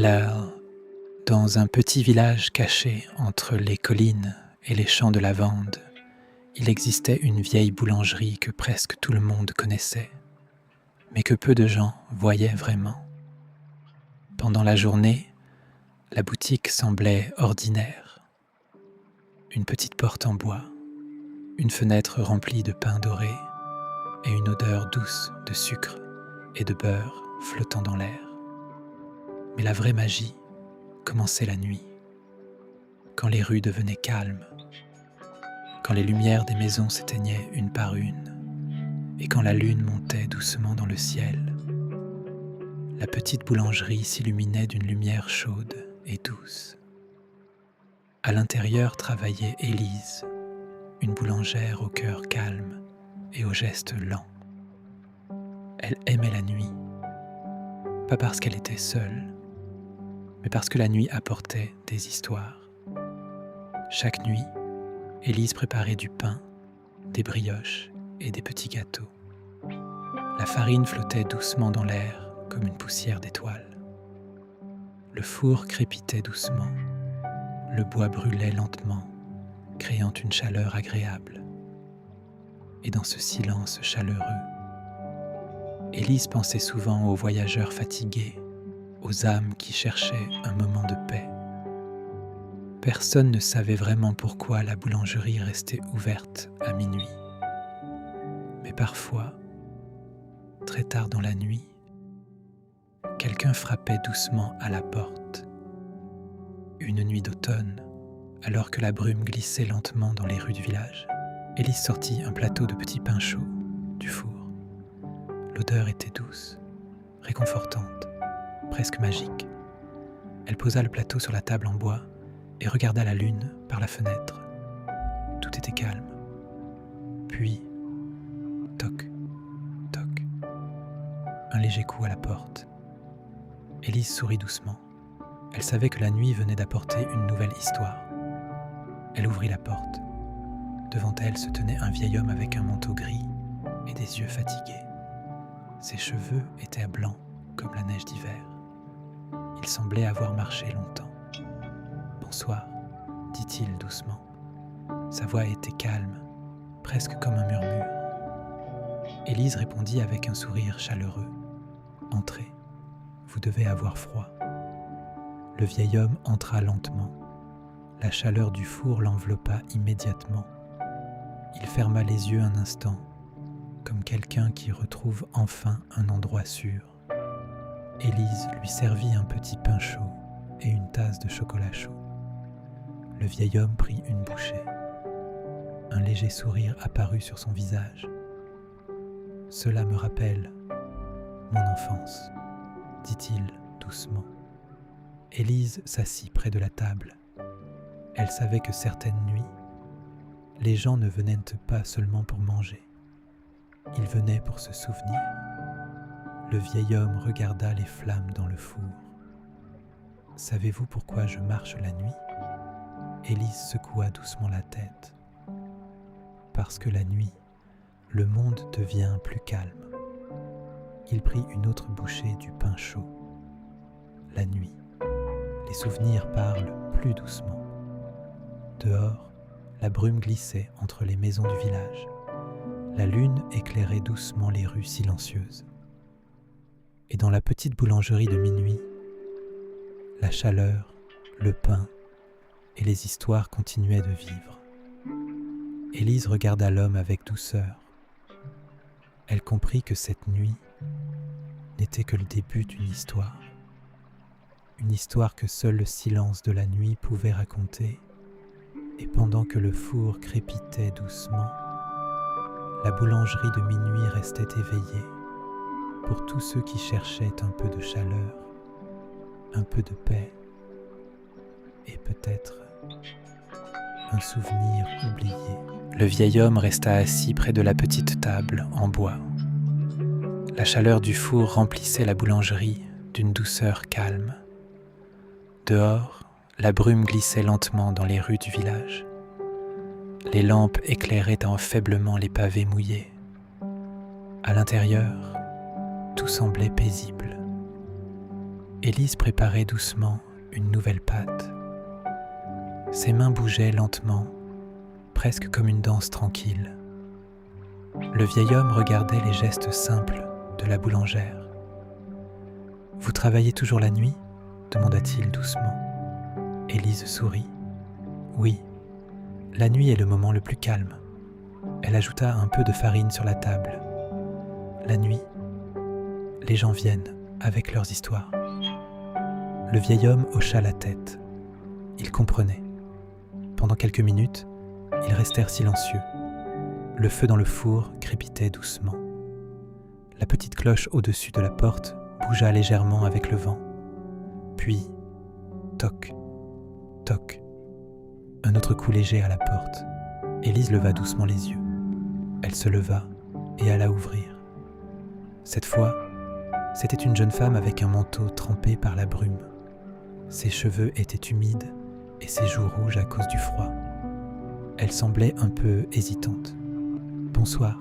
Là, dans un petit village caché entre les collines et les champs de lavande, il existait une vieille boulangerie que presque tout le monde connaissait, mais que peu de gens voyaient vraiment. Pendant la journée, la boutique semblait ordinaire. Une petite porte en bois, une fenêtre remplie de pain doré et une odeur douce de sucre et de beurre flottant dans l'air. Mais la vraie magie commençait la nuit, quand les rues devenaient calmes, quand les lumières des maisons s'éteignaient une par une, et quand la lune montait doucement dans le ciel. La petite boulangerie s'illuminait d'une lumière chaude et douce. À l'intérieur travaillait Élise, une boulangère au cœur calme et aux gestes lents. Elle aimait la nuit, pas parce qu'elle était seule, mais parce que la nuit apportait des histoires. Chaque nuit, Élise préparait du pain, des brioches et des petits gâteaux. La farine flottait doucement dans l'air comme une poussière d'étoiles. Le four crépitait doucement, le bois brûlait lentement, créant une chaleur agréable. Et dans ce silence chaleureux, Élise pensait souvent aux voyageurs fatigués, aux âmes qui cherchaient un moment de paix. Personne ne savait vraiment pourquoi la boulangerie restait ouverte à minuit. Mais parfois, très tard dans la nuit, quelqu'un frappait doucement à la porte. Une nuit d'automne, alors que la brume glissait lentement dans les rues du village, Élise sortit un plateau de petits pains chauds du four. L'odeur était douce, réconfortante, presque magique. Elle posa le plateau sur la table en bois et regarda la lune par la fenêtre. Tout était calme. Puis, toc, toc, un léger coup à la porte. Élise sourit doucement. Elle savait que la nuit venait d'apporter une nouvelle histoire. Elle ouvrit la porte. Devant elle se tenait un vieil homme avec un manteau gris et des yeux fatigués. Ses cheveux étaient blancs comme la neige d'hiver. Il semblait avoir marché longtemps. « Bonsoir », dit-il doucement. Sa voix était calme, presque comme un murmure. Élise répondit avec un sourire chaleureux. « Entrez, vous devez avoir froid. » Le vieil homme entra lentement. La chaleur du four l'enveloppa immédiatement. Il ferma les yeux un instant, comme quelqu'un qui retrouve enfin un endroit sûr. Élise lui servit un petit pain chaud et une tasse de chocolat chaud. Le vieil homme prit une bouchée. Un léger sourire apparut sur son visage. « Cela me rappelle mon enfance, » dit-il doucement. Élise s'assit près de la table. Elle savait que certaines nuits, les gens ne venaient pas seulement pour manger. Ils venaient pour se souvenir. Le vieil homme regarda les flammes dans le four. « Savez-vous pourquoi je marche la nuit ?» Élise secoua doucement la tête. « Parce que la nuit, le monde devient plus calme. » Il prit une autre bouchée du pain chaud. La nuit, les souvenirs parlent plus doucement. Dehors, la brume glissait entre les maisons du village. La lune éclairait doucement les rues silencieuses. Et dans la petite boulangerie de minuit, la chaleur, le pain et les histoires continuaient de vivre. Élise regarda l'homme avec douceur. Elle comprit que cette nuit n'était que le début d'une histoire. Une histoire que seul le silence de la nuit pouvait raconter. Et pendant que le four crépitait doucement, la boulangerie de minuit restait éveillée pour tous ceux qui cherchaient un peu de chaleur, un peu de paix et peut-être un souvenir oublié. Le vieil homme resta assis près de la petite table en bois. La chaleur du four remplissait la boulangerie d'une douceur calme. Dehors, la brume glissait lentement dans les rues du village. Les lampes éclairaient faiblement les pavés mouillés. À l'intérieur, tout semblait paisible. Élise préparait doucement une nouvelle pâte. Ses mains bougeaient lentement, presque comme une danse tranquille. Le vieil homme regardait les gestes simples de la boulangère. « Vous travaillez toujours la nuit ?» demanda-t-il doucement. Élise sourit. « Oui, la nuit est le moment le plus calme. » Elle ajouta un peu de farine sur la table. « La nuit, les gens viennent avec leurs histoires. » Le vieil homme hocha la tête. Il comprenait. Pendant quelques minutes, ils restèrent silencieux. Le feu dans le four crépitait doucement. La petite cloche au-dessus de la porte bougea légèrement avec le vent. Puis, toc, toc. Un autre coup léger à la porte. Élise leva doucement les yeux. Elle se leva et alla ouvrir. Cette fois, c'était une jeune femme avec un manteau trempé par la brume. Ses cheveux étaient humides et ses joues rouges à cause du froid. Elle semblait un peu hésitante. « Bonsoir »,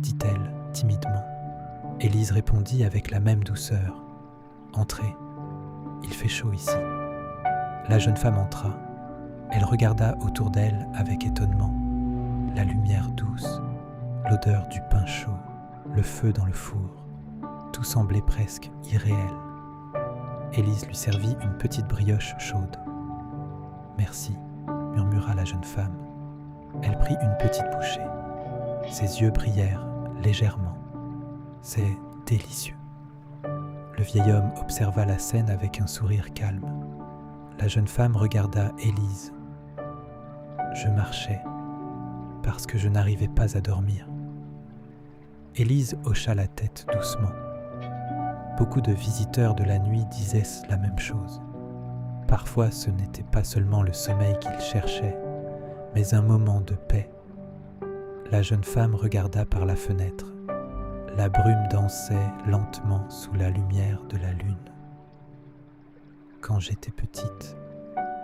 dit-elle timidement. Élise répondit avec la même douceur. « Entrez, il fait chaud ici. » La jeune femme entra. Elle regarda autour d'elle avec étonnement. La lumière douce, l'odeur du pain chaud, le feu dans le four, tout semblait presque irréel. Élise lui servit une petite brioche chaude. « Merci », murmura la jeune femme. Elle prit une petite bouchée. Ses yeux brillèrent légèrement. « C'est délicieux. » Le vieil homme observa la scène avec un sourire calme. La jeune femme regarda Élise. « Je marchais parce que je n'arrivais pas à dormir. » Élise hocha la tête doucement. Beaucoup de visiteurs de la nuit disaient la même chose. Parfois, ce n'était pas seulement le sommeil qu'ils cherchaient, mais un moment de paix. La jeune femme regarda par la fenêtre. La brume dansait lentement sous la lumière de la lune. « Quand j'étais petite, »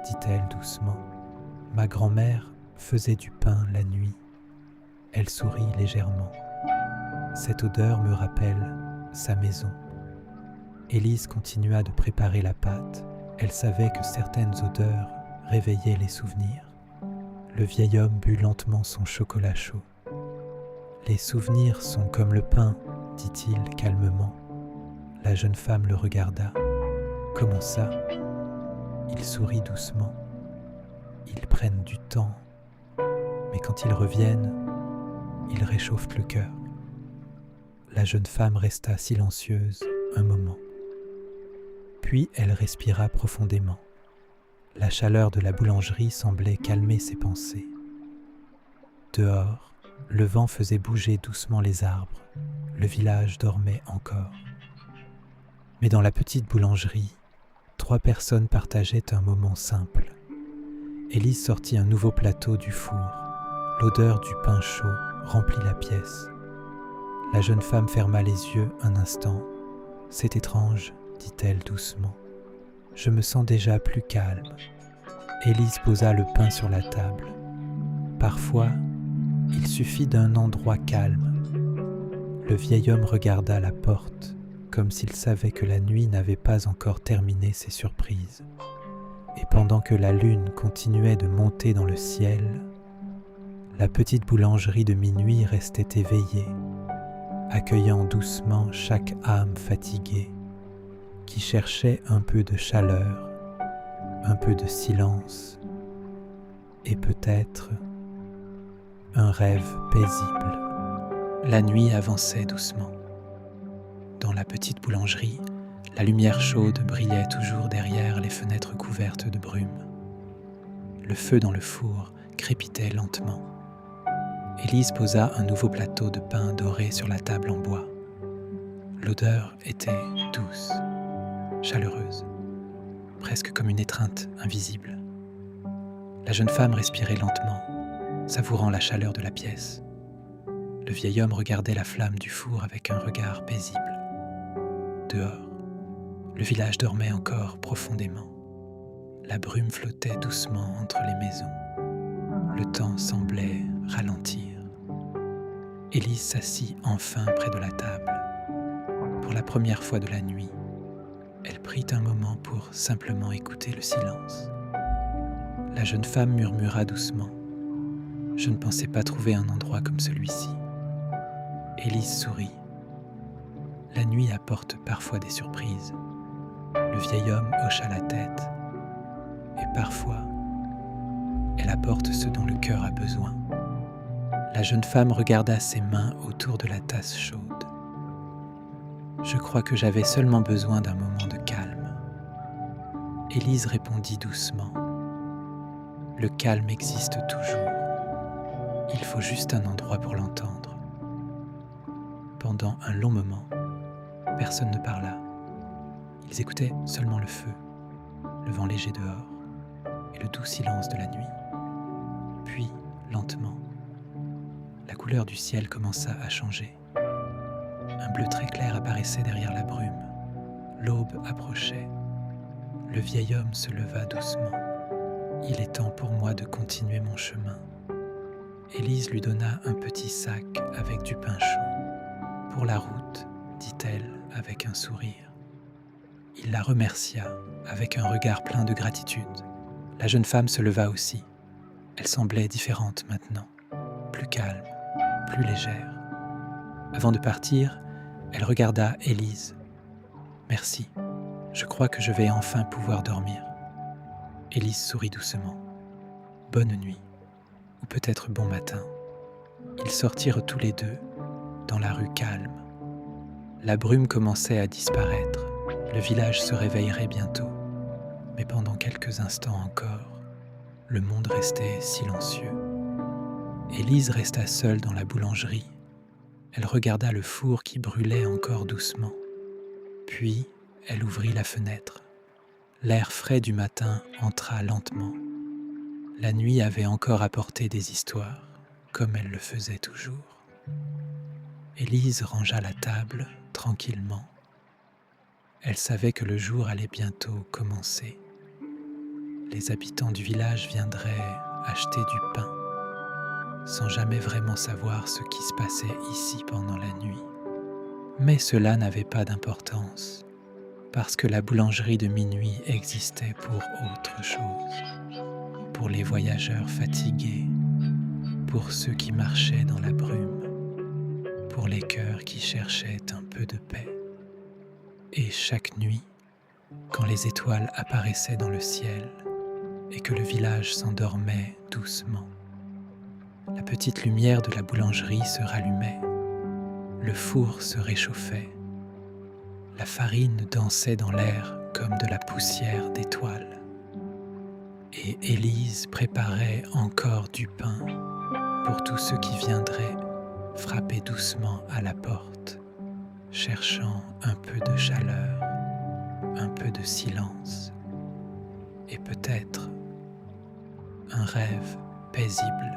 dit-elle doucement, « ma grand-mère faisait du pain la nuit. » Elle sourit légèrement. « Cette odeur me rappelle sa maison. » Élise continua de préparer la pâte. Elle savait que certaines odeurs réveillaient les souvenirs. Le vieil homme but lentement son chocolat chaud. « Les souvenirs sont comme le pain, » dit-il calmement. La jeune femme le regarda. « Comment ça ?» Il sourit doucement. « Ils prennent du temps, mais quand ils reviennent, ils réchauffent le cœur. » La jeune femme resta silencieuse un moment. Puis elle respira profondément. La chaleur de la boulangerie semblait calmer ses pensées. Dehors, le vent faisait bouger doucement les arbres. Le village dormait encore. Mais dans la petite boulangerie, 3 personnes partageaient un moment simple. Élise sortit un nouveau plateau du four. L'odeur du pain chaud remplit la pièce. La jeune femme ferma les yeux un instant. « C'est étrange, » dit-elle doucement. « Je me sens déjà plus calme. » Élise posa le pain sur la table. Parfois, il suffit d'un endroit calme. Le vieil homme regarda la porte, comme s'il savait que la nuit n'avait pas encore terminé ses surprises. Et pendant que la lune continuait de monter dans le ciel, la petite boulangerie de minuit restait éveillée, accueillant doucement chaque âme fatiguée qui cherchait un peu de chaleur, un peu de silence et peut-être un rêve paisible. La nuit avançait doucement. Dans la petite boulangerie, la lumière chaude brillait toujours derrière les fenêtres couvertes de brume. Le feu dans le four crépitait lentement. Élise posa un nouveau plateau de pain doré sur la table en bois. L'odeur était douce, chaleureuse, presque comme une étreinte invisible. La jeune femme respirait lentement, savourant la chaleur de la pièce. Le vieil homme regardait la flamme du four avec un regard paisible. Dehors, le village dormait encore profondément. La brume flottait doucement entre les maisons. Le temps semblait ralentir. Élise s'assit enfin près de la table. Pour la première fois de la nuit, Elle prit un moment pour simplement écouter le silence. La jeune femme murmura doucement. « Je ne pensais pas trouver un endroit comme celui-ci. » Élise sourit. La nuit apporte parfois des surprises. Le vieil homme hocha la tête. Et parfois, elle apporte ce dont le cœur a besoin. La jeune femme regarda ses mains autour de la tasse chaude. Je crois que j'avais seulement besoin d'un moment de calme. Élise répondit doucement. Le calme existe toujours. Il faut juste un endroit pour l'entendre. Pendant un long moment, personne ne parla. Ils écoutaient seulement le feu, le vent léger dehors et le doux silence de la nuit. Puis, lentement, la couleur du ciel commença à changer. Un bleu très clair apparaissait derrière la brume. L'aube approchait. Le vieil homme se leva doucement. « Il est temps pour moi de continuer mon chemin. » Élise lui donna un petit sac avec du pain chaud. « Pour la route, » dit-elle avec un sourire. Il la remercia avec un regard plein de gratitude. La jeune femme se leva aussi. Elle semblait différente maintenant, plus calme, plus légère. Avant de partir, elle regarda Élise. « Merci, je crois que je vais enfin pouvoir dormir. » Élise sourit doucement. « Bonne nuit, ou peut-être bon matin. » Ils sortirent tous les deux dans la rue calme. La brume commençait à disparaître. Le village se réveillerait bientôt. Mais pendant quelques instants encore, le monde restait silencieux. Élise resta seule dans la boulangerie. Elle regarda le four qui brûlait encore doucement. Puis, elle ouvrit la fenêtre. L'air frais du matin entra lentement. La nuit avait encore apporté des histoires, comme elle le faisait toujours. Élise rangea la table tranquillement. Elle savait que le jour allait bientôt commencer. Les habitants du village viendraient acheter du pain, sans jamais vraiment savoir ce qui se passait ici pendant la nuit. Mais cela n'avait pas d'importance, parce que la boulangerie de minuit existait pour autre chose, pour les voyageurs fatigués, pour ceux qui marchaient dans la brume, pour les cœurs qui cherchaient un peu de paix. Et chaque nuit, quand les étoiles apparaissaient dans le ciel et que le village s'endormait doucement, la petite lumière de la boulangerie se rallumait, le four se réchauffait, la farine dansait dans l'air comme de la poussière d'étoiles. Et Élise préparait encore du pain pour tous ceux qui viendraient frapper doucement à la porte, cherchant un peu de chaleur, un peu de silence et peut-être un rêve paisible.